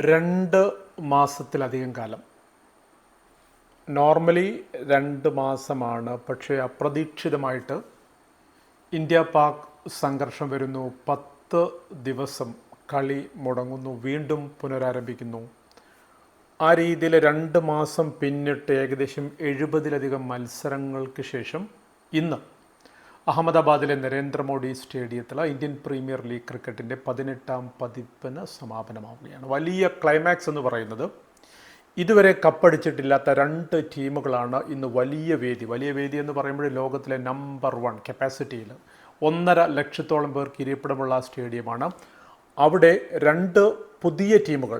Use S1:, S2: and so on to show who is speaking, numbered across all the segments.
S1: 2 മാസത്തിലധികം കാലം. നോർമലി 2 മാസമാണ്. പക്ഷേ അപ്രതീക്ഷിതമായിട്ട് ഇന്ത്യ പാക് സംഘർഷം വരുന്നു. 10 ദിവസം കളി മുടങ്ങുന്നു, വീണ്ടും പുനരാരംഭിക്കുന്നു. ആ രീതിയിൽ 2 മാസം പിന്നിട്ട് ഏകദേശം 70-ലധികം മത്സരങ്ങൾക്ക് ശേഷം ഇന്ന് അഹമ്മദാബാദിലെ നരേന്ദ്രമോദി സ്റ്റേഡിയത്തിൽ ഇന്ത്യൻ പ്രീമിയർ ലീഗ് ക്രിക്കറ്റിൻ്റെ 18ാം പതിപ്പിന് സമാപനമാവുകയാണ്. വലിയ ക്ലൈമാക്സ് എന്ന് പറയുന്നത് ഇതുവരെ കപ്പടിച്ചിട്ടില്ലാത്ത 2 ടീമുകളാണ് ഇന്ന് വലിയ വേദി എന്ന് പറയുമ്പോൾ ലോകത്തിലെ നമ്പർ 1 കപ്പാസിറ്റിയിൽ 1.5 ലക്ഷത്തോളം പേർ കിരീടമുള്ള സ്റ്റേഡിയമാണ്. അവിടെ 2 പുതിയ ടീമുകൾ,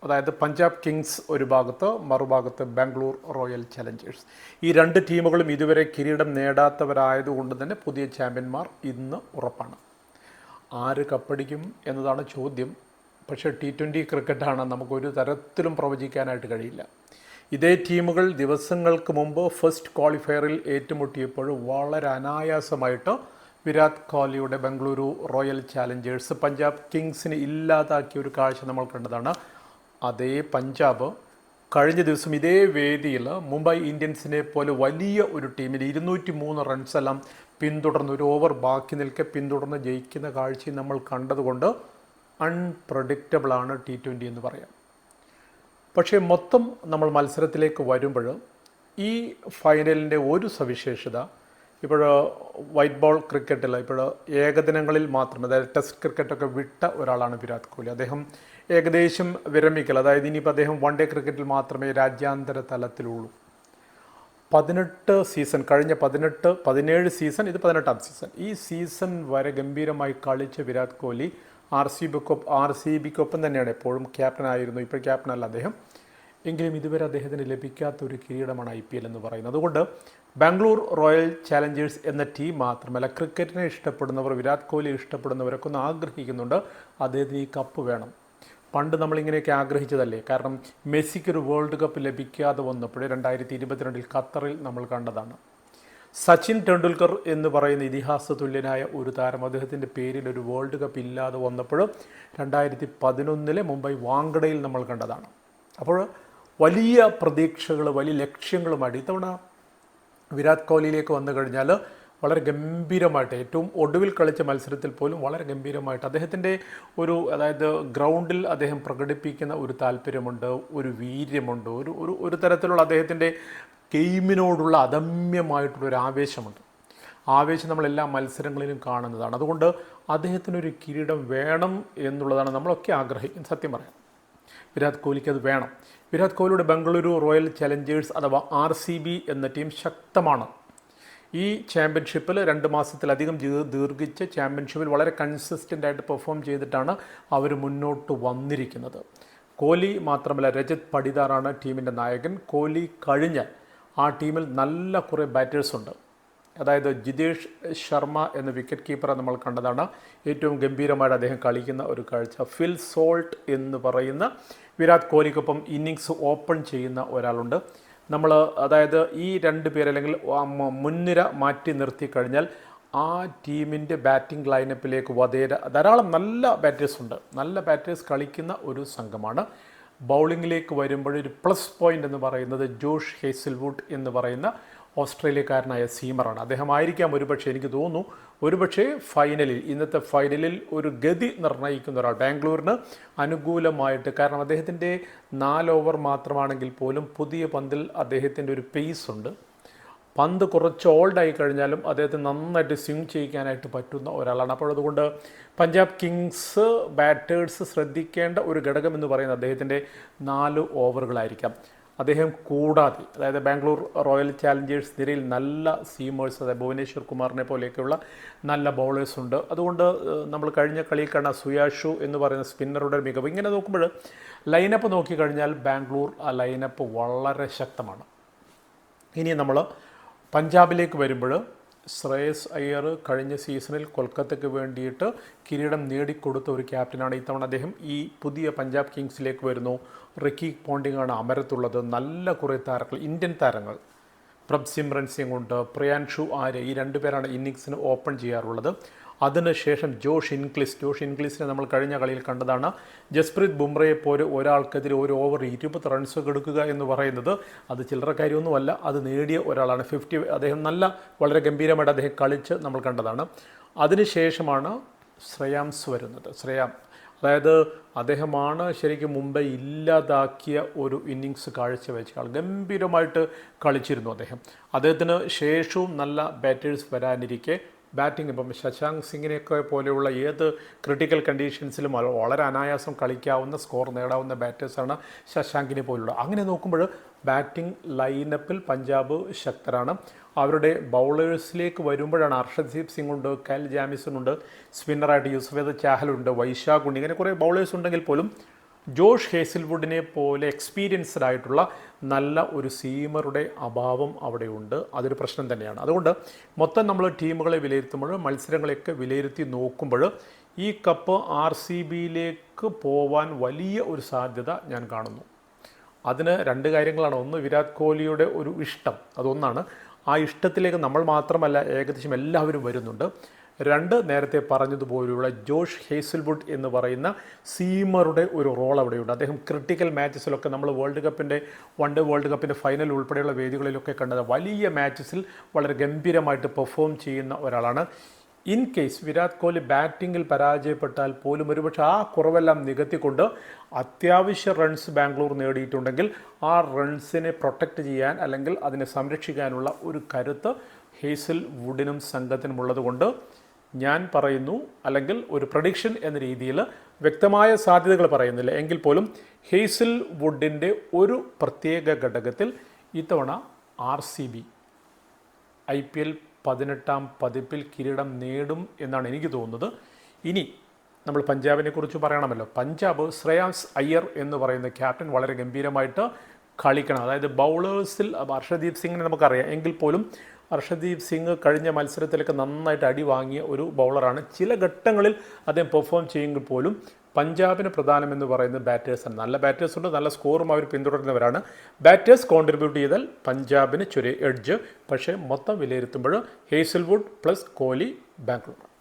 S1: അതായത് പഞ്ചാബ് കിങ്സ് ഒരു ഭാഗത്ത്, മറുഭാഗത്ത് ബാംഗ്ലൂർ റോയൽ ചലഞ്ചേഴ്സ്. ഈ 2 ടീമുകളും ഇതുവരെ കിരീടം നേടാത്തവരായതുകൊണ്ട് തന്നെ പുതിയ ചാമ്പ്യന്മാർ ഇന്ന് ഉറപ്പാണ്. ആര് കപ്പടിക്കും എന്നതാണ് ചോദ്യം. പക്ഷേ T20 ക്രിക്കറ്റാണ്, നമുക്കൊരു തരത്തിലും പ്രവചിക്കാനായിട്ട് കഴിയില്ല. ഇതേ ടീമുകൾ ദിവസങ്ങൾക്ക് മുമ്പ് ഫസ്റ്റ് ക്വാളിഫയറിൽ ഏറ്റുമുട്ടിയപ്പോൾ വളരെ അനായാസമായിട്ട് വിരാട് കോഹ്ലിയുടെ ബംഗളൂരു റോയൽ ചാലഞ്ചേഴ്സ് പഞ്ചാബ് കിങ്സിന് ഇല്ലാതാക്കിയ ഒരു കാഴ്ച നമ്മൾ കണ്ടതാണ്. അതേ പഞ്ചാബ് കഴിഞ്ഞ ദിവസം ഇതേ വേദിയിൽ മുംബൈ ഇന്ത്യൻസിനെ പോലെ വലിയ ഒരു ടീമിൽ 203 റൺസെല്ലാം പിന്തുടർന്ന് ഒരു ഓവർ ബാക്കി നിൽക്കെ പിന്തുടർന്ന് ജയിക്കുന്ന കാഴ്ചയും നമ്മൾ കണ്ടതുകൊണ്ട് അൺപ്രഡിക്റ്റബിളാണ് T20 എന്ന് പറയാം. പക്ഷേ മൊത്തം നമ്മൾ മത്സരത്തിലേക്ക് വരുമ്പോൾ ഈ ഫൈനലിൻ്റെ ഒരു സവിശേഷത, ഇപ്പോൾ വൈറ്റ് ബോൾ ക്രിക്കറ്റിൽ ഇപ്പോൾ ഏകദിനങ്ങളിൽ മാത്രം, അതായത് ടെസ്റ്റ് ക്രിക്കറ്റൊക്കെ വിട്ട ഒരാളാണ് വിരാട് കോഹ്ലി. അദ്ദേഹം ഏകദേശം വിരമിക്കൽ, അതായത് ഇനിയിപ്പോൾ അദ്ദേഹം വൺ ഡേ ക്രിക്കറ്റിൽ മാത്രമേ രാജ്യാന്തര തലത്തിലുള്ളൂ. 18 സീസൺ, കഴിഞ്ഞ 17 സീസൺ, ഇത് 18ാം സീസൺ. ഈ സീസൺ വരെ ഗംഭീരമായി കളിച്ച വിരാട് കോഹ്ലി ആർ സി ബിക്കൊപ്പം തന്നെയാണ് എപ്പോഴും ക്യാപ്റ്റനായിരുന്നു. ഇപ്പോൾ ക്യാപ്റ്റനല്ല അദ്ദേഹം. എങ്കിലും ഇതുവരെ അദ്ദേഹത്തിന് ലഭിക്കാത്തൊരു കിരീടമാണ് IPL എന്ന് പറയുന്നത്. അതുകൊണ്ട് ബാംഗ്ലൂർ റോയൽ ചാലഞ്ചേഴ്സ് എന്ന ടീം മാത്രമല്ല, ക്രിക്കറ്റിനെ ഇഷ്ടപ്പെടുന്നവർ, വിരാട് കോഹ്ലി ഇഷ്ടപ്പെടുന്നവരൊക്കെ ഒന്ന് ആഗ്രഹിക്കുന്നുണ്ട് അദ്ദേഹത്തിന് ഈ കപ്പ് വേണം. പണ്ട് നമ്മളിങ്ങനെയൊക്കെ ആഗ്രഹിച്ചതല്ലേ. കാരണം മെസ്സിക്കൊരു വേൾഡ് കപ്പ് ലഭിക്കാതെ വന്നപ്പോഴേ 2022 ഖത്തറിൽ നമ്മൾ കണ്ടതാണ്. സച്ചിൻ ടെണ്ടുൽക്കർ എന്ന് പറയുന്ന ഇതിഹാസ തുല്യനായ ഒരു താരം, അദ്ദേഹത്തിൻ്റെ പേരിൽ ഒരു വേൾഡ് കപ്പ് ഇല്ലാതെ വന്നപ്പോൾ 2011 മുംബൈ വാങ്കഡയിൽ നമ്മൾ കണ്ടതാണ്. അപ്പോൾ വലിയ പ്രതീക്ഷകൾ, വലിയ ലക്ഷ്യങ്ങളുമായിട്ട് ഇത്തവണ വിരാട് കോഹ്ലിയിലേക്ക് വന്നു കഴിഞ്ഞാൽ വളരെ ഗംഭീരമായിട്ട്, ഏറ്റവും ഒടുവിൽ കളിച്ച മത്സരത്തിൽ പോലും വളരെ ഗംഭീരമായിട്ട് അദ്ദേഹത്തിൻ്റെ അതായത് ഗ്രൗണ്ടിൽ അദ്ദേഹം പ്രകടിപ്പിക്കുന്ന ഒരു താല്പര്യമുണ്ട്, ഒരു വീര്യമുണ്ട്, ഒരു തരത്തിലുള്ള അദ്ദേഹത്തിൻ്റെ ഗെയിമിനോടുള്ള അദമ്യമായിട്ടുള്ളൊരു ആവേശമുണ്ട്. ആവേശം നമ്മളെല്ലാ മത്സരങ്ങളിലും കാണുന്നതാണ്. അതുകൊണ്ട് അദ്ദേഹത്തിനൊരു കിരീടം വേണം എന്നുള്ളതാണ് നമ്മളൊക്കെ ആഗ്രഹിക്കുന്നത്. സത്യം പറയാം, വിരാട് കോഹ്ലിക്ക് അത് വേണം. വിരാട് കോഹ്ലിയുടെ ബംഗളൂരു റോയൽ ചലഞ്ചേഴ്സ് അഥവാ RCB എന്ന ടീം ശക്തമാണ്. ഈ ചാമ്പ്യൻഷിപ്പിൽ 2 മാസത്തിലധികം ദീർഘിച്ച ചാമ്പ്യൻഷിപ്പിൽ വളരെ കൺസിസ്റ്റൻ്റായിട്ട് പെർഫോം ചെയ്തിട്ടാണ് അവർ മുന്നോട്ട് വന്നിരിക്കുന്നത്. കോഹ്ലി മാത്രമല്ല, രജത് പടിദാറാണ് ടീമിൻ്റെ നായകൻ. കോഹ്ലി കഴിഞ്ഞ് ആ ടീമിൽ നല്ല കുറേ ബാറ്റേഴ്സുണ്ട്. അതായത് ജിതേഷ് ശർമ്മ എന്ന വിക്കറ്റ് കീപ്പറെ നമ്മൾ കണ്ടതാണ്. ഏറ്റവും ഗംഭീരമായിട്ട് അദ്ദേഹം കളിക്കുന്ന ഒരു കാഴ്ച. ഫിൽ സോൾട്ട് എന്ന് പറയുന്ന വിരാട് കോഹ്ലിക്കൊപ്പം ഇന്നിങ്സ് ഓപ്പൺ ചെയ്യുന്ന ഒരാളുണ്ട്. അതായത് ഈ 2 പേർ അല്ലെങ്കിൽ മുൻനിര മാറ്റി നിർത്തി കഴിഞ്ഞാൽ ആ ടീമിൻ്റെ ബാറ്റിംഗ് ലൈനപ്പിലേക്ക് ധാരാളം നല്ല ബാറ്റേഴ്സ് ഉണ്ട്. നല്ല ബാറ്റേഴ്സ് കളിക്കുന്ന ഒരു സംഘമാണ്. ബൗളിങ്ങിലേക്ക് വരുമ്പോഴൊരു പ്ലസ് പോയിൻ്റ് എന്ന് പറയുന്നത് ജോഷ് ഹേസൽവുഡ് എന്ന് പറയുന്ന ഓസ്ട്രേലിയക്കാരനായ സീമറാണ്. അദ്ദേഹമായിരിക്കാം ഒരുപക്ഷെ, എനിക്ക് തോന്നുന്നു ഒരുപക്ഷെ ഇന്നത്തെ ഫൈനലിൽ ഒരു ഗതി നിർണ്ണയിക്കുന്ന ഒരാൾ ബാംഗ്ലൂരിന് അനുകൂലമായിട്ട്. കാരണം അദ്ദേഹത്തിൻ്റെ 4 ഓവർ മാത്രമാണെങ്കിൽ പോലും പുതിയ പന്തിൽ അദ്ദേഹത്തിൻ്റെ ഒരു പേസ് ഉണ്ട്. പന്ത് കുറച്ച് ഓൾഡായി കഴിഞ്ഞാലും അദ്ദേഹത്തിന് നന്നായിട്ട് സ്വിങ് ചെയ്യിക്കാനായിട്ട് പറ്റുന്ന ഒരാളാണ്. അപ്പോൾ അതുകൊണ്ട് പഞ്ചാബ് കിങ്സ് ബാറ്റേഴ്സ് ശ്രദ്ധിക്കേണ്ട ഒരു ഘടകം എന്ന് പറയുന്നത് അദ്ദേഹത്തിൻ്റെ 4 ഓവറുകളായിരിക്കാം. അദ്ദേഹം കൂടാതെ, അതായത് ബാംഗ്ലൂർ റോയൽ ചാലഞ്ചേഴ്സ് നിരയിൽ നല്ല സീമേഴ്സ്, അതായത് ഭുവനേശ്വർ കുമാറിനെ പോലെയൊക്കെയുള്ള നല്ല ബൗളേഴ്സ് ഉണ്ട്. അതുകൊണ്ട് നമ്മൾ കഴിഞ്ഞ കളിയിൽ കാണുന്ന സുയാഷു എന്ന് പറയുന്ന സ്പിന്നറുടെ മികവ്, ഇങ്ങനെ നോക്കുമ്പോൾ ലൈനപ്പ് നോക്കിക്കഴിഞ്ഞാൽ ബാംഗ്ലൂർ ആ ലൈനപ്പ് വളരെ ശക്തമാണ്. ഇനി നമ്മൾ പഞ്ചാബിലേക്ക് വരുമ്പോൾ ശ്രേയസ് അയ്യർ കഴിഞ്ഞ സീസണിൽ കൊൽക്കത്തയ്ക്ക് വേണ്ടിയിട്ട് കിരീടം നേടിക്കൊടുത്ത ഒരു ക്യാപ്റ്റനാണ്. ഇത്തവണ അദ്ദേഹം ഈ പുതിയ പഞ്ചാബ് കിങ്സിലേക്ക് വരുന്നു. റിക്കി പോണ്ടിങ്ങാണ് അമരത്തുള്ളത്. നല്ല കുറേ താരങ്ങൾ, ഇന്ത്യൻ താരങ്ങൾ, പ്രഭ്സിമ്രൻ സിംഗ് ഉണ്ട്, പ്രിയാൻഷു ആര്യ, ഈ 2 പേരാണ് ഇന്നിങ്സിന് ഓപ്പൺ ചെയ്യാറുള്ളത്. അതിനുശേഷം ജോഷ് ഇൻഗ്ലിസിനെ നമ്മൾ കഴിഞ്ഞ കളിയിൽ കണ്ടതാണ്. ജസ്പ്രീത് ബുംറയെ പോലെ ഒരാൾക്കെതിരെ ഒരു ഓവർ 20 റൺസ് എടുക്കുക എന്ന് പറയുന്നത് അത് ചില്ലറ കാര്യമൊന്നുമല്ല. അത് നേടിയ ഒരാളാണ്. 50 അദ്ദേഹം വളരെ ഗംഭീരമായിട്ട് അദ്ദേഹം കളിച്ച് നമ്മൾ കണ്ടതാണ്. അതിനുശേഷമാണ് ശ്രേയാംസ് വരുന്നത്. അതായത് അദ്ദേഹമാണ് ശരിക്കും മുംബൈ ഇല്ലാതാക്കിയ ഒരു ഇന്നിങ്സ് കാഴ്ചവെച്ച ആൾ. ഗംഭീരമായിട്ട് കളിച്ചിരുന്നു അദ്ദേഹത്തിന് ശേഷവും നല്ല ബാറ്റേഴ്സ് വരാനിരിക്കെ ബാറ്റിംഗ് ഇപ്പം ശശാങ്ക് സിംഗിനെയൊക്കെ പോലെയുള്ള ഏത് ക്രിട്ടിക്കൽ കണ്ടീഷൻസിലും വളരെ അനായാസം കളിക്കാവുന്ന സ്കോർ നേടാവുന്ന ബാറ്റേഴ്സാണ് ശശാങ്കിനെ പോലുള്ള. അങ്ങനെ നോക്കുമ്പോൾ ബാറ്റിംഗ് ലൈനപ്പിൽ പഞ്ചാബ് ശക്തരാണ്. അവരുടെ ബൗളേഴ്സിലേക്ക് വരുമ്പോഴാണ് അർഷദീപ് സിംഗ് ഉണ്ട്, കൈൽ ജാമിസൺ ഉണ്ട്, സ്പിന്നറായിട്ട് യൂസഫേദ് ചാഹലുണ്ട്, വൈശാഖ് ഉണ്ട്. ഇങ്ങനെ കുറേ ബൗളേഴ്സ് ഉണ്ടെങ്കിൽ പോലും ജോഷ് ഹേസിൽവുഡിനെ പോലെ എക്സ്പീരിയൻസ്ഡ് ആയിട്ടുള്ള നല്ല ഒരു സീമറുടെ അഭാവം അവിടെയുണ്ട്. അതൊരു പ്രശ്നം തന്നെയാണ്. അതുകൊണ്ട് മൊത്തം നമ്മൾ ടീമുകളെ വിലയിരുത്തുമ്പോൾ, മത്സരങ്ങളെയൊക്കെ വിലയിരുത്തി നോക്കുമ്പോൾ ഈ കപ്പ് RCBയിലേക്ക് പോവാൻ വലിയ ഒരു സാധ്യത ഞാൻ കാണുന്നു. അതിന് രണ്ട് കാര്യങ്ങളാണ്. ഒന്ന്, വിരാട് കോഹ്ലിയുടെ ഒരു ഇഷ്ടം, അതൊന്നാണ്. ആ ഇഷ്ടത്തിലേക്ക് നമ്മൾ മാത്രമല്ല ഏകദേശം എല്ലാവരും വരുന്നുണ്ട്. രണ്ട്, നേരത്തെ പറഞ്ഞതുപോലെയുള്ള ജോഷ് ഹേസിൽവുഡ് എന്ന് പറയുന്ന സീമറുടെ ഒരു റോൾ അവിടെയുണ്ട്. അദ്ദേഹം ക്രിട്ടിക്കൽ മാച്ചസിലൊക്കെ നമ്മൾ വൺ ഡേ വേൾഡ് കപ്പിൻ്റെ ഫൈനൽ ഉൾപ്പെടെയുള്ള വേദികളിലൊക്കെ കണ്ടത് വലിയ മാച്ചസിൽ വളരെ ഗംഭീരമായിട്ട് പെർഫോം ചെയ്യുന്ന ഒരാളാണ്. ഇൻ കേസ് വിരാട് കോഹ്ലി ബാറ്റിങ്ങിൽ പരാജയപ്പെട്ടാൽ പോലും ഒരുപക്ഷെ ആ കുറവെല്ലാം നികത്തിക്കൊണ്ട് അത്യാവശ്യ റൺസ് ബാംഗ്ലൂർ നേടിയിട്ടുണ്ടെങ്കിൽ ആ റൺസിനെ പ്രൊട്ടക്റ്റ് ചെയ്യാൻ അല്ലെങ്കിൽ അതിനെ സംരക്ഷിക്കാനുള്ള ഒരു കരുത്ത് ഹേസിൽവുഡിനും സംഘത്തിനുമുള്ളത് കൊണ്ട് ഞാൻ പറയുന്നു, അല്ലെങ്കിൽ ഒരു പ്രഡിക്ഷൻ എന്ന രീതിയിൽ വ്യക്തമായ സാധ്യതകൾ പറയുന്നില്ല എങ്കിൽ പോലും ഹേസിൽവുഡിൻ്റെ ഒരു പ്രത്യേക ഘടകത്തിൽ ഇത്തവണ RCB IPL 18ാം പതിപ്പിൽ കിരീടം നേടും എന്നാണ് എനിക്ക് തോന്നുന്നത്. ഇനി നമ്മൾ പഞ്ചാബിനെ കുറിച്ച് പറയണമല്ലോ. പഞ്ചാബ് ശ്രേയാംസ് അയ്യർ എന്ന് പറയുന്ന ക്യാപ്റ്റൻ വളരെ ഗംഭീരമായിട്ട് കളിക്കണം. അതായത് ബൗളേഴ്സിൽ ഹർഷദീപ് സിംഗിനെ നമുക്കറിയാം, എങ്കിൽ പോലും ഹർഷദീപ് സിംഗ് കഴിഞ്ഞ മത്സരത്തിലൊക്കെ നന്നായിട്ട് അടി വാങ്ങിയ ഒരു ബൗളറാണ്. ചില ഘട്ടങ്ങളിൽ അദ്ദേഹം പെർഫോം ചെയ്യുമെങ്കിൽ പോലും പഞ്ചാബിന് പ്രധാനമെന്ന് പറയുന്നത് ബാറ്റേഴ്സാണ്. നല്ല ബാറ്റേഴ്സ് ഉണ്ട്, നല്ല സ്കോറും അവർ പിന്തുടരുന്നവരാണ്. ബാറ്റേഴ്സ് കോൺട്രിബ്യൂട്ട് ചെയ്താൽ പഞ്ചാബിന് ചെറിയ എഡ്ജ്. പക്ഷേ മൊത്തം വിലയിരുത്തുമ്പോൾ ഹേസിൽവുഡ് പ്ലസ് കോഹ്ലി ബാംഗ്ലൂർ.